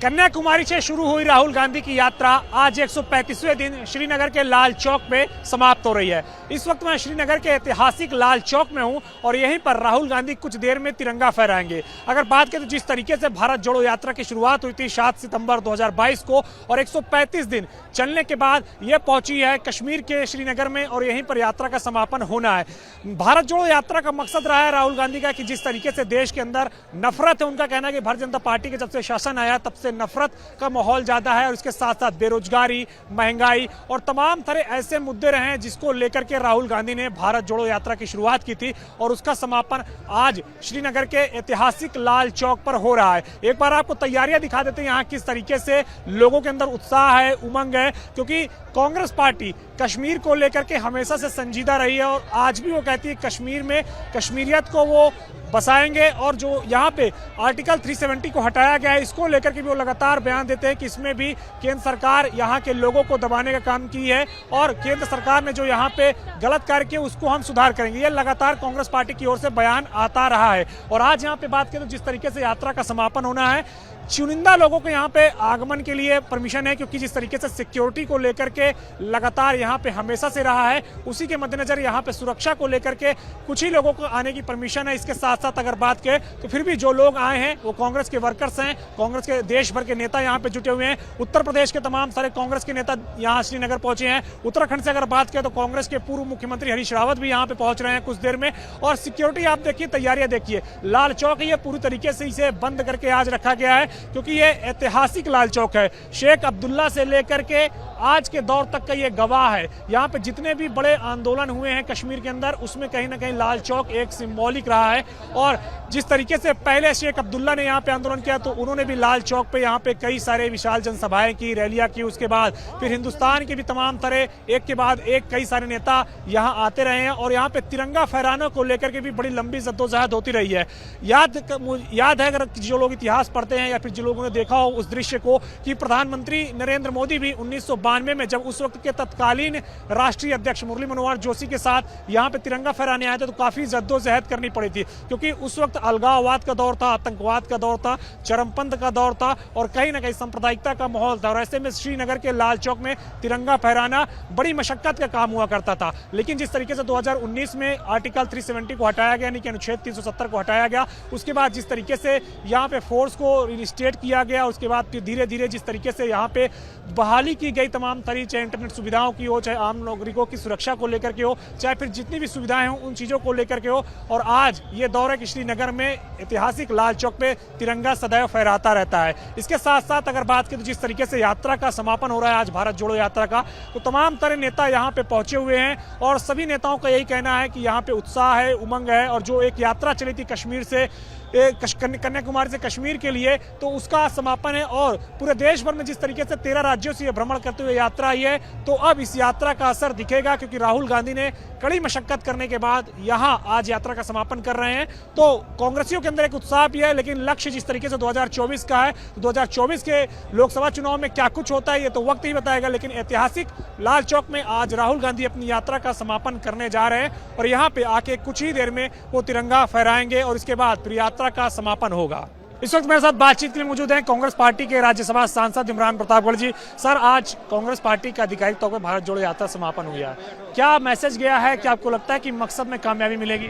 कन्याकुमारी से शुरू हुई राहुल गांधी की यात्रा आज 135वें दिन श्रीनगर के लाल चौक में समाप्त हो रही है। इस वक्त मैं श्रीनगर के ऐतिहासिक लाल चौक में हूं और यहीं पर राहुल गांधी कुछ देर में तिरंगा फहराएंगे। अगर बात करें तो जिस तरीके से भारत जोड़ो यात्रा की शुरुआत हुई थी 7 सितंबर 2022 को और 135 दिन चलने के बाद ये पहुंची है कश्मीर के श्रीनगर में और यहीं पर यात्रा का समापन होना है। भारत जोड़ो यात्रा का मकसद रहा है राहुल गांधी का कि जिस तरीके से देश के अंदर नफरत है, उनका कहना है कि भारतीय जनता पार्टी के जब से शासन आया तब से नफरत का माहौल ज्यादा है और इसके साथ साथ बेरोजगारी, महंगाई और तमाम तरह ऐसे मुद्दे रहे हैं जिसको लेकर के राहुल गांधी ने भारत जोड़ो यात्रा की शुरुआत की थी और उसका समापन आज श्रीनगर के ऐतिहासिक लाल चौक पर हो रहा है। एक बार आपको तैयारियां दिखा देते हैं यहाँ किस तरीके से लोगों के अंदर उत्साह है, उमंग है, क्योंकि कांग्रेस पार्टी कश्मीर को लेकर के हमेशा से संजीदा रही है और आज भी वो कहती है कश्मीर में कश्मीरियत को वो बसाएंगे और जो यहाँ पे आर्टिकल 370 को हटाया गया है इसको लेकर के भी वो लगातार बयान देते हैं कि इसमें भी केंद्र सरकार यहाँ के लोगों को दबाने का काम की है और केंद्र सरकार ने जो यहाँ पे गलत कार्य किया उसको हम सुधार करेंगे। ये लगातार कांग्रेस पार्टी की ओर से बयान आता रहा है। और आज यहाँ पे बात करें तो जिस तरीके से यात्रा का समापन होना है, चुनिंदा लोगों को यहाँ पे आगमन के लिए परमिशन है, क्योंकि जिस तरीके से सिक्योरिटी को लेकर के लगातार यहाँ पे हमेशा से रहा है, उसी के मद्देनजर यहाँ पे सुरक्षा को लेकर के कुछ ही लोगों को आने की परमिशन है। इसके साथ साथ अगर बात करें तो फिर भी जो लोग आए हैं वो कांग्रेस के वर्कर्स हैं, कांग्रेस के देश भर के नेता यहाँ पे जुटे हुए हैं। उत्तर प्रदेश के तमाम सारे कांग्रेस के नेता यहाँ श्रीनगर पहुंचे हैं। उत्तराखंड से अगर बात करें तो कांग्रेस के पूर्व मुख्यमंत्री हरीश रावत भी यहाँ पे पहुंच रहे हैं कुछ देर में। और सिक्योरिटी आप देखिए, तैयारियां देखिए, लाल चौक ये पूरी तरीके से इसे बंद करके आज रखा गया है क्योंकि ये ऐतिहासिक लाल चौक है। शेख अब्दुल्ला से लेकर के आज के दौर तक का ये गवाह है। यहाँ पे जितने भी बड़े आंदोलन हुए हैं कश्मीर के अंदर उसमें कहीं ना कहीं लाल चौक एक सिंबॉलिक रहा है। और जिस तरीके से पहले शेख अब्दुल्ला ने यहाँ पे आंदोलन किया तो उन्होंने भी लाल चौक पे यहाँ पे कई सारे विशाल जनसभाएं की, रैलियां की। उसके बाद फिर हिंदुस्तान के भी तमाम तरह एक के बाद एक कई सारे नेता यहाँ आते रहे हैं और यहाँ पे तिरंगा फहराने को लेकर के भी बड़ी लंबी जद्दोजहद होती रही है। याद है अगर जो लोग इतिहास पढ़ते हैं या फिर जो लोगों ने देखा हो उस दृश्य को कि प्रधानमंत्री नरेंद्र मोदी भी 1992 में जब उस वक्त के तत्कालीन राष्ट्रीय अध्यक्ष मुरली मनोहर जोशी के साथ यहाँ पे तिरंगा फहराने आए थे तो काफी जद्दोजहद करनी पड़ी थी, क्योंकि उस वक्त अलगाववाद का दौर था, आतंकवाद का दौर था, चरमपंथ का दौर था और कहीं ना कहीं सांप्रदायिकता का माहौल था। और ऐसे में श्रीनगर के लाल चौक में तिरंगा फहराना बड़ी मशक्कत का काम हुआ करता था। लेकिन जिस तरीके से 2019 में आर्टिकल 370 को हटाया गया, यानी कि अनुच्छेद 370 को हटाया गया, उसके बाद जिस तरीके से यहाँ पे फोर्स को रिस्टेट किया गया, उसके बाद फिर धीरे धीरे जिस तरीके से यहाँ पे बहाली की गई तमाम तरह, चाहे इंटरनेट सुविधाओं की हो, चाहे आम नागरिकों की सुरक्षा को लेकर के हो, चाहे फिर जितनी भी सुविधाएं हो उन चीजों को लेकर के हो। और आज ये दौर है कि श्रीनगर में ऐतिहासिक लाल चौक पे तिरंगा सदैव फहराता रहता है। इसके साथ साथ अगर बात करें तो जिस तरीके से यात्रा का समापन हो रहा है आज भारत जोड़ो यात्रा का, तो तमाम तरह नेता यहाँ पे पहुंचे हुए हैं और सभी नेताओं का यही कहना है कि यहाँ पे उत्साह है, उमंग है। और जो एक यात्रा चली थी कश्मीर से कन्याकुमारी से कश्मीर के लिए, तो उसका समापन है। और पूरे देश भर में जिस तरीके से 13 राज्यों से भ्रमण करते हुए यात्रा आई है, तो अब इस यात्रा का असर दिखेगा, क्योंकि राहुल गांधी ने कड़ी मशक्कत करने के बाद यहाँ आज यात्रा का समापन कर रहे हैं। तो कांग्रेसियों के अंदर एक उत्साह भी है, लेकिन लक्ष्य जिस तरीके से 2024 का है, 2024 के लोकसभा चुनाव में क्या कुछ होता है ये तो वक्त ही बताएगा। लेकिन ऐतिहासिक लाल चौक में आज राहुल गांधी अपनी यात्रा का समापन करने जा रहे हैं और यहाँ पे आके कुछ ही देर में वो तिरंगा फहराएंगे और इसके बाद फिर यात्रा का समापन होगा। इस वक्त मेरे साथ बातचीत के लिए मौजूद हैं कांग्रेस पार्टी के राज्यसभा सांसद इमरान प्रतापगढ़ जी। सर, आज कांग्रेस पार्टी का आधिकारिक तौर पर भारत जोड़ो यात्रा समापन हो गया, क्या मैसेज गया है? क्या आपको लगता है कि मकसद में कामयाबी मिलेगी?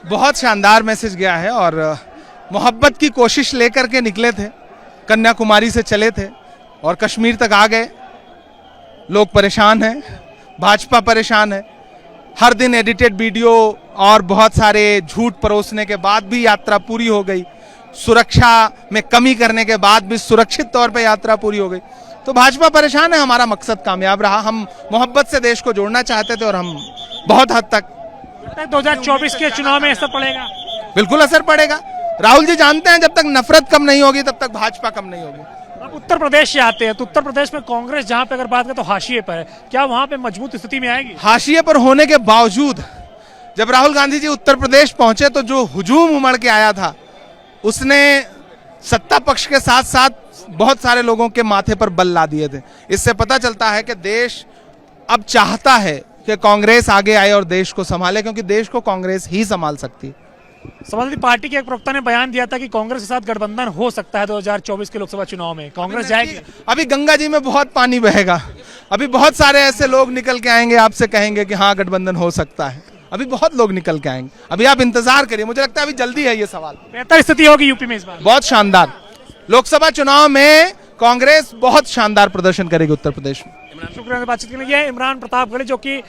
बहुत शानदार मैसेज गया है और मोहब्बत की कोशिश लेकर के निकले थे, कन्याकुमारी से चले थे और कश्मीर तक आ गए। लोग परेशान हैं, भाजपा परेशान है। हर दिन एडिटेड वीडियो और बहुत सारे झूठ परोसने के बाद भी यात्रा पूरी हो गई। सुरक्षा में कमी करने के बाद भी सुरक्षित तौर पे यात्रा पूरी हो गई। तो भाजपा परेशान है, हमारा मकसद कामयाब रहा। हम मोहब्बत से देश को जोड़ना चाहते थे और हम बहुत हद तक 2024 के चुनाव में असर पड़ेगा? बिल्कुल असर पड़ेगा। राहुल जी जानते हैं जब तक नफरत कम नहीं होगी तब तक भाजपा कम नहीं होगी। अब उत्तर प्रदेश से आते हैं तो उत्तर प्रदेश में कांग्रेस जहां पे अगर बात करें तो हाशिए पर है, क्या वहां पे मजबूत स्थिति में आएगी? हाशिए पर होने के बावजूद जब राहुल गांधी जी उत्तर प्रदेश पहुंचे तो जो हुजूम उमड़ के आया था उसने सत्ता पक्ष के साथ साथ बहुत सारे लोगों के माथे पर बल ला दिए थे। इससे पता चलता है कि देश अब चाहता है कि कांग्रेस आगे आए और देश को संभाले, क्योंकि देश को कांग्रेस ही संभाल सकती है। समाजवादी पार्टी के एक प्रवक्ता ने बयान दिया था कि कांग्रेस के साथ गठबंधन हो सकता है 2024 के लोकसभा चुनाव में। कांग्रेस जाएगी? अभी गंगा जी में बहुत पानी बहेगा, अभी बहुत सारे ऐसे लोग निकल के आएंगे, आपसे कहेंगे कि हाँ गठबंधन हो सकता है। अभी बहुत लोग निकल के आएंगे, अभी आप इंतजार करिए। मुझे लगता है अभी जल्दी है ये सवाल। बेहतर स्थिति होगी यूपी में इस बार? बहुत शानदार। लोकसभा चुनाव में कांग्रेस बहुत शानदार प्रदर्शन करेगी उत्तर प्रदेश में। शुक्रिया बातचीत के लिए। ये इमरान प्रतापगढ़ी जो कि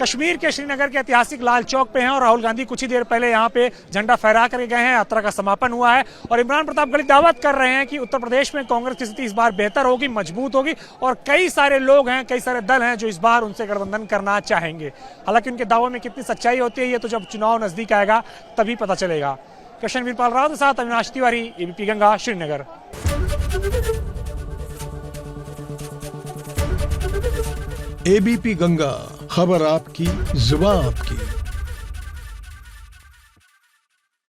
कश्मीर के श्रीनगर के ऐतिहासिक लाल चौक पे हैं और राहुल गांधी कुछ ही देर पहले यहाँ पे झंडा फहरा करके गए हैं। यात्रा का समापन हुआ है और इमरान प्रतापगढ़ी दावत कर रहे हैं कि उत्तर प्रदेश में कांग्रेस की स्थिति इस बार बेहतर होगी, मजबूत होगी और कई सारे लोग हैं, कई सारे दल हैं जो इस बार उनसे गठबंधन करना चाहेंगे। हालांकि उनके दावों में कितनी सच्चाई होती है ये तो जब चुनाव नजदीक आएगा तभी पता चलेगा। कृष्ण वीरपाल राव के साथ अविनाश तिवारी, एबीपी गंगा, श्रीनगर। एबीपी गंगा, खबर आपकी, जुबान आपकी।